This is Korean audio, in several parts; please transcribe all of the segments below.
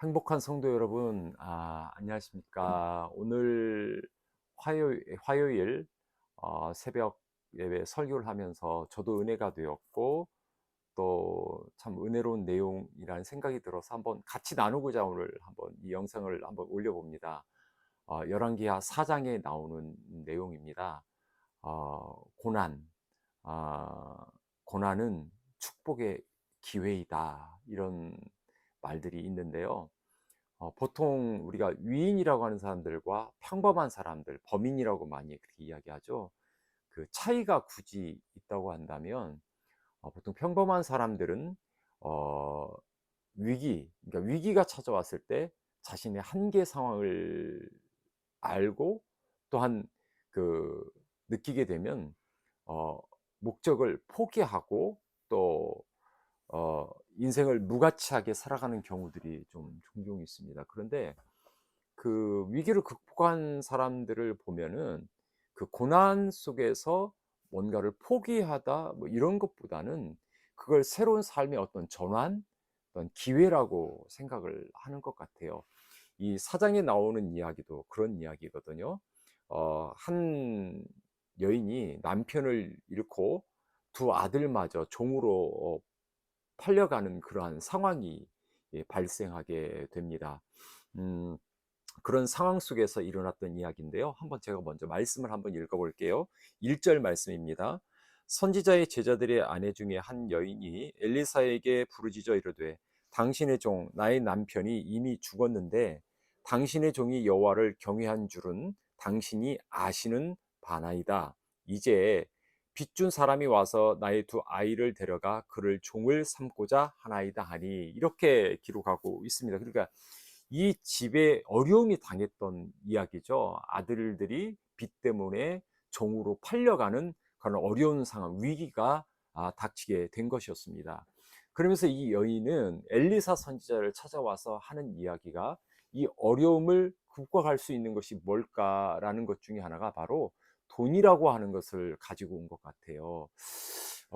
행복한 성도 여러분, 안녕하십니까. 오늘 화요일 새벽 예배 설교를 하면서 저도 은혜가 되었고, 또 참 은혜로운 내용이라는 생각이 들어서 한번 같이 나누고자 오늘 한번 이 영상을 한번 올려봅니다. 열왕기하 4장에 나오는 내용입니다. 고난, 어, 고난은 축복의 기회이다. 이런 말들이 있는데요. 보통 우리가 위인이라고 하는 사람들과 평범한 사람들, 범인이라고 많이 그렇게 이야기하죠. 그 차이가 굳이 있다고 한다면, 보통 평범한 사람들은 어, 그러니까 위기가 찾아왔을 때 자신의 한계 상황을 알고 또한 그 느끼게 되면 어, 목적을 포기하고 또 인생을 무가치하게 살아가는 경우들이 좀 종종 있습니다. 그런데 그 위기를 극복한 사람들을 보면은 그 고난 속에서 뭔가를 포기하다 뭐 이런 것보다는 그걸 새로운 삶의 어떤 전환, 어떤 기회라고 생각을 하는 것 같아요. 이 사장에 나오는 이야기도 그런 이야기거든요. 한 여인이 남편을 잃고 두 아들마저 종으로 팔려가는 그러한 상황이 발생하게 됩니다. 음, 그런 상황 속에서 일어났던 이야기인데요. 한번 제가 먼저 말씀을 한번 읽어볼게요. 1절 말씀입니다. 선지자의 제자들의 아내 중에 한 여인이 엘리사에게 부르짖어 이르되 당신의 종 나의 남편이 이미 죽었는데 당신의 종이 여호와를 경외한 줄은 당신이 아시는 바나이다. 이제 빚준 사람이 와서 나의 두 아이를 데려가 그를 종을 삼고자 하나이다 하니 이렇게 기록하고 있습니다. 그러니까 이 집에 어려움이 당했던 이야기죠. 아들들이 빚 때문에 종으로 팔려가는 그런 어려운 상황, 위기가 닥치게 된 것이었습니다. 그러면서 이 여인은 엘리사 선지자를 찾아와서 하는 이야기가 이 어려움을 극복할 수 있는 것이 뭘까라는 것 중에 하나가 바로 돈이라고 하는 것을 가지고 온 것 같아요.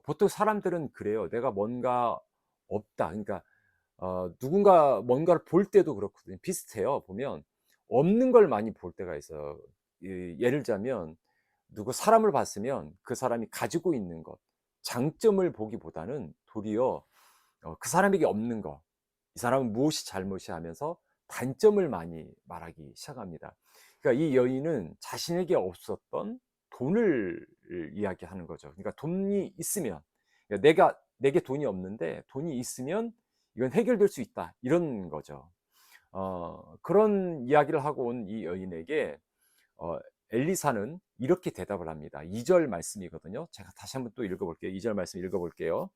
보통 사람들은 그래요. 내가 뭔가 없다. 그러니까 누군가 뭔가를 볼 때도 그렇거든요. 비슷해요. 보면 없는 걸 많이 볼 때가 있어요. 예를 들자면 누구 사람을 봤으면 그 사람이 가지고 있는 것, 장점을 보기보다는 도리어 그 사람에게 없는 것, 이 사람은 무엇이 잘못이 하면서 단점을 많이 말하기 시작합니다. 그러니까 이 여인은 자신에게 없었던 돈을 이야기하는 거죠. 그러니까 돈이 있으면, 그러니까 내게 돈이 없는데 돈이 있으면 이건 해결될 수 있다. 이런 거죠. 그런 이야기를 하고 온 이 여인에게 어, 엘리사는 이렇게 대답을 합니다. 2절 말씀이거든요. 제가 다시 한번 또 읽어볼게요. 2절 말씀 읽어볼게요.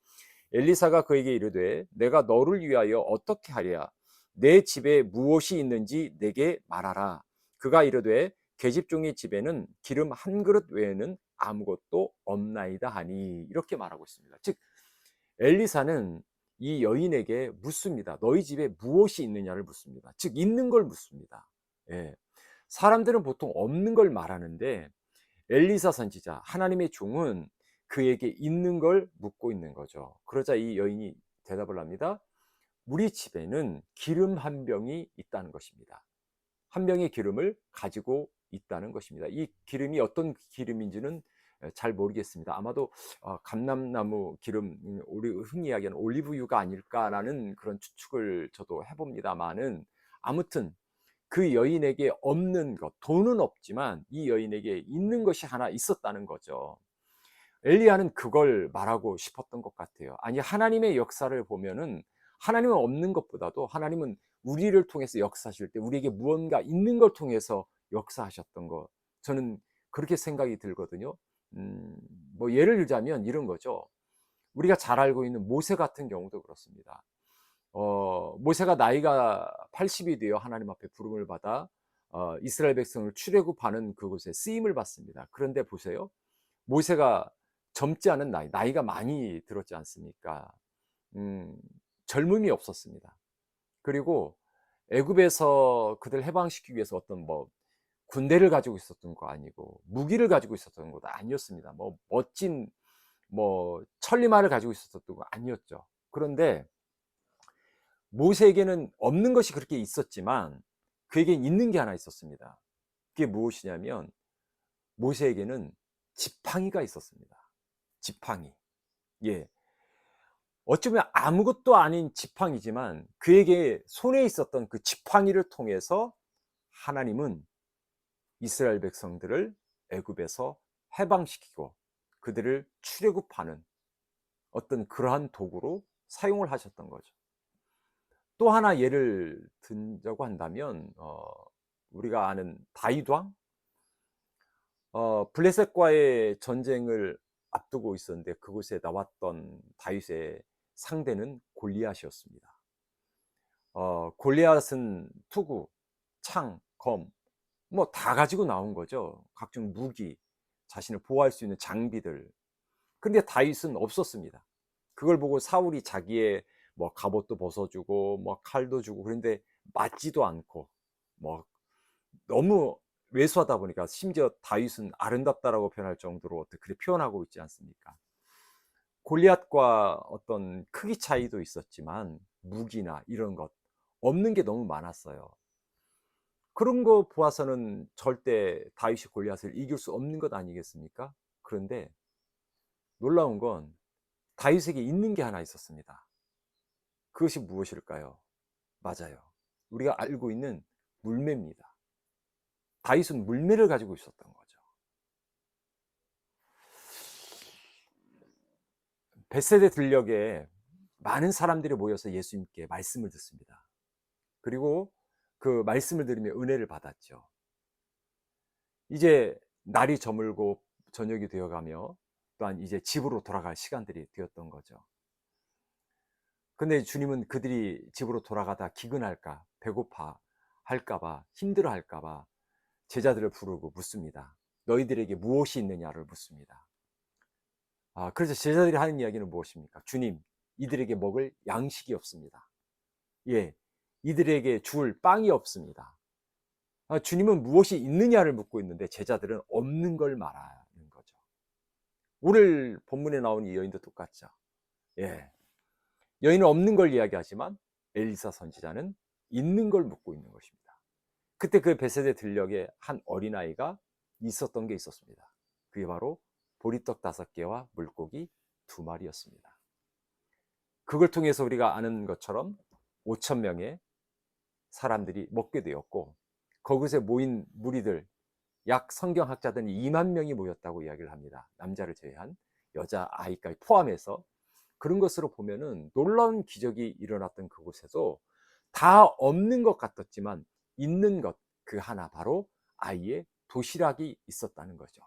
엘리사가 그에게 이르되 내가 너를 위하여 어떻게 하랴? 내 집에 무엇이 있는지 내게 말하라. 그가 이르되 계집종의 집에는 기름 한 그릇 외에는 아무것도 없나이다 하니 이렇게 말하고 있습니다. 즉 엘리사는 이 여인에게 묻습니다. 너희 집에 무엇이 있느냐를 묻습니다. 즉 있는 걸 묻습니다. 예. 사람들은 보통 없는 걸 말하는데 엘리사 선지자 하나님의 종은 그에게 있는 걸 묻고 있는 거죠. 그러자 이 여인이 대답을 합니다. 우리 집에는 기름 한 병이 있다는 것입니다. 한 병의 기름을 가지고 있다는 것입니다. 이 기름이 어떤 기름인지는 잘 모르겠습니다. 아마도 감람나무 기름, 우리 흔히 이야기하는 올리브유가 아닐까라는 그런 추측을 저도 해봅니다만은 아무튼 그 여인에게 없는 것, 돈은 없지만 이 여인에게 있는 것이 하나 있었다는 거죠. 엘리야는 그걸 말하고 싶었던 것 같아요. 아니, 하나님의 역사를 보면은 하나님은 없는 것보다도 하나님은 우리를 통해서 역사하실 때 우리에게 무언가 있는 걸 통해서 역사하셨던 것. 저는 그렇게 생각이 들거든요. 음, 뭐 예를 들자면 이런 거죠. 우리가 잘 알고 있는 모세 같은 경우도 그렇습니다. 모세가 나이가 80이 되어 하나님 앞에 부름을 받아 이스라엘 백성을 출애굽하는 그곳에 쓰임을 받습니다. 그런데 보세요. 모세가 젊지 않은 나이가 많이 들었지 않습니까? 음, 젊음이 없었습니다. 그리고 애굽에서 그들 해방시키기 위해서 어떤 뭐 군대를 가지고 있었던 거 아니고 무기를 가지고 있었던 것도 아니었습니다. 뭐 멋진 뭐 천리마를 가지고 있었던 거 아니었죠. 그런데 모세에게는 없는 것이 그렇게 있었지만 그에겐 있는 게 하나 있었습니다. 그게 무엇이냐면 모세에게는 지팡이가 있었습니다. 지팡이. 예. 어쩌면 아무것도 아닌 지팡이지만 그에게 손에 있었던 그 지팡이를 통해서 하나님은 이스라엘 백성들을 애굽에서 해방시키고 그들을 출애굽하는 어떤 그러한 도구로 사용을 하셨던 거죠. 또 하나 예를 든다고 한다면 우리가 아는 다윗 왕, 블레셋과의 전쟁을 앞두고 있었는데 그곳에 나왔던 다윗의 상대는 골리앗이었습니다. 골리앗은 투구, 창, 검, 뭐 다 가지고 나온 거죠. 각종 무기, 자신을 보호할 수 있는 장비들. 근데 다윗은 없었습니다. 그걸 보고 사울이 자기의 뭐 갑옷도 벗어주고 뭐 칼도 주고 그런데 맞지도 않고 뭐 너무 왜소하다 보니까 심지어 다윗은 아름답다라고 표현할 정도로 그렇게 표현하고 있지 않습니까? 골리앗과 어떤 크기 차이도 있었지만 무기나 이런 것 없는 게 너무 많았어요. 그런 거 보아서는 절대 다윗이 골리앗을 이길 수 없는 것 아니겠습니까? 그런데 놀라운 건 다윗에게 있는 게 하나 있었습니다. 그것이 무엇일까요? 맞아요. 우리가 알고 있는 물매입니다. 다윗은 물매를 가지고 있었던 거죠. 벳세대 들녘에 많은 사람들이 모여서 예수님께 말씀을 듣습니다. 그리고 그 말씀을 들으며 은혜를 받았죠. 이제 날이 저물고 저녁이 되어가며 또한 이제 집으로 돌아갈 시간들이 되었던 거죠. 근데 주님은 그들이 집으로 돌아가다 기근할까, 배고파 할까봐, 힘들어 할까봐 제자들을 부르고 묻습니다. 너희들에게 무엇이 있느냐를 묻습니다. 그래서 제자들이 하는 이야기는 무엇입니까? 주님, 이들에게 먹을 양식이 없습니다. 예, 이들에게 줄 빵이 없습니다. 주님은 무엇이 있느냐를 묻고 있는데 제자들은 없는 걸 말하는 거죠. 오늘 본문에 나온 이 여인도 똑같죠. 예, 여인은 없는 걸 이야기하지만 엘리사 선지자는 있는 걸 묻고 있는 것입니다. 그때 그 베세데 들녘에 한 어린아이가 있었던 게 있었습니다. 그게 바로 보리떡 5개와 물고기 2마리였습니다. 그걸 통해서 우리가 아는 것처럼 5,000명의 사람들이 먹게 되었고 거기서 모인 무리들 약 성경학자들은 2만 명이 모였다고 이야기를 합니다. 남자를 제외한 여자 아이까지 포함해서. 그런 것으로 보면은 놀라운 기적이 일어났던 그곳에도 다 없는 것 같았지만 있는 것 그 하나 바로 아이의 도시락이 있었다는 거죠.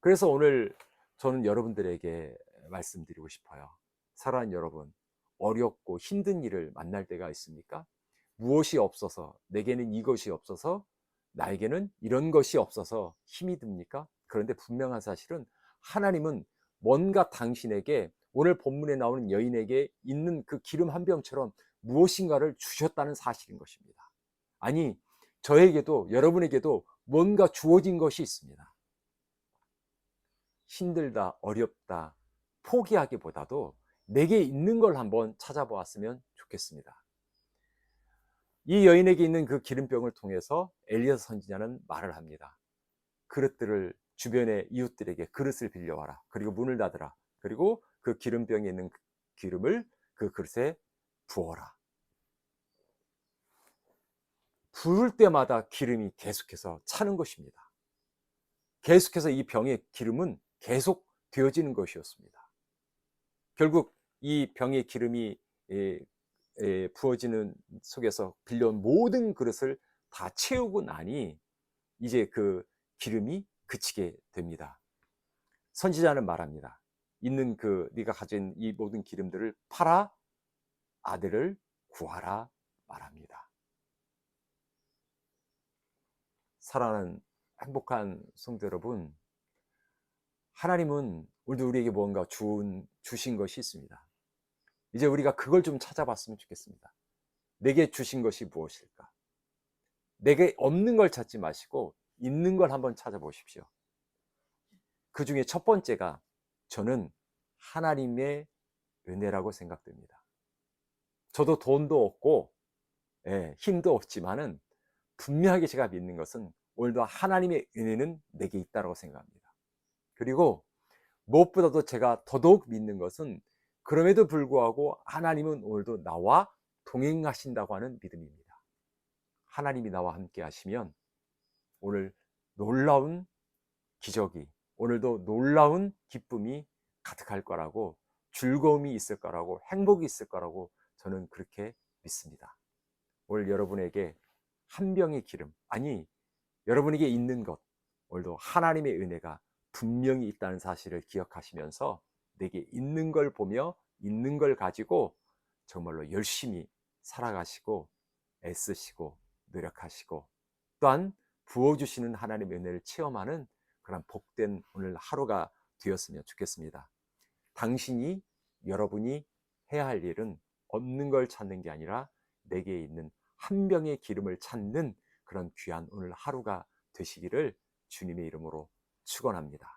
그래서 오늘 저는 여러분들에게 말씀드리고 싶어요. 사랑하는 여러분, 어렵고 힘든 일을 만날 때가 있습니까? 무엇이 없어서, 내게는 이것이 없어서, 나에게는 이런 것이 없어서 힘이 듭니까? 그런데 분명한 사실은 하나님은 뭔가 당신에게 오늘 본문에 나오는 여인에게 있는 그 기름 한 병처럼 무엇인가를 주셨다는 사실인 것입니다. 아니, 저에게도 여러분에게도 뭔가 주어진 것이 있습니다. 힘들다, 어렵다, 포기하기보다도 내게 있는 걸 한번 찾아보았으면 좋겠습니다. 이 여인에게 있는 그 기름병을 통해서 엘리야 선지자는 말을 합니다. 그릇들을 주변의 이웃들에게 그릇을 빌려와라. 그리고 문을 닫으라. 그리고 그 기름병에 있는 기름을 그 그릇에 부어라. 부을 때마다 기름이 계속해서 차는 것입니다. 계속해서 이 병의 기름은 계속 되어지는 것이었습니다. 결국 이 병의 기름이 부어지는 속에서 빌려온 모든 그릇을 다 채우고 나니 이제 그 기름이 그치게 됩니다. 선지자는 말합니다. 있는 그 네가 가진 이 모든 기름들을 팔아 아들을 구하라 말합니다. 사랑하는 행복한 성도 여러분, 하나님은 오늘도 우리에게 뭔가 주신 것이 있습니다. 이제 우리가 그걸 좀 찾아봤으면 좋겠습니다. 내게 주신 것이 무엇일까? 내게 없는 걸 찾지 마시고 있는 걸 한번 찾아보십시오. 그 중에 첫 번째가 저는 하나님의 은혜라고 생각됩니다. 저도 돈도 없고 힘도 없지만은 분명하게 제가 믿는 것은 오늘도 하나님의 은혜는 내게 있다고 생각합니다. 그리고 무엇보다도 제가 더더욱 믿는 것은 그럼에도 불구하고 하나님은 오늘도 나와 동행하신다고 하는 믿음입니다. 하나님이 나와 함께 하시면 오늘 놀라운 기적이, 오늘도 놀라운 기쁨이 가득할 거라고, 즐거움이 있을 거라고, 행복이 있을 거라고 저는 그렇게 믿습니다. 오늘 여러분에게 한 병의 기름, 아니 여러분에게 있는 것, 오늘도 하나님의 은혜가 분명히 있다는 사실을 기억하시면서 내게 있는 걸 보며 있는 걸 가지고 정말로 열심히 살아가시고 애쓰시고 노력하시고 또한 부어주시는 하나님의 은혜를 체험하는 그런 복된 오늘 하루가 되었으면 좋겠습니다. 당신이, 여러분이 해야 할 일은 얻는 걸 찾는 게 아니라 내게 있는 한 병의 기름을 찾는 그런 귀한 오늘 하루가 되시기를 주님의 이름으로 축원합니다.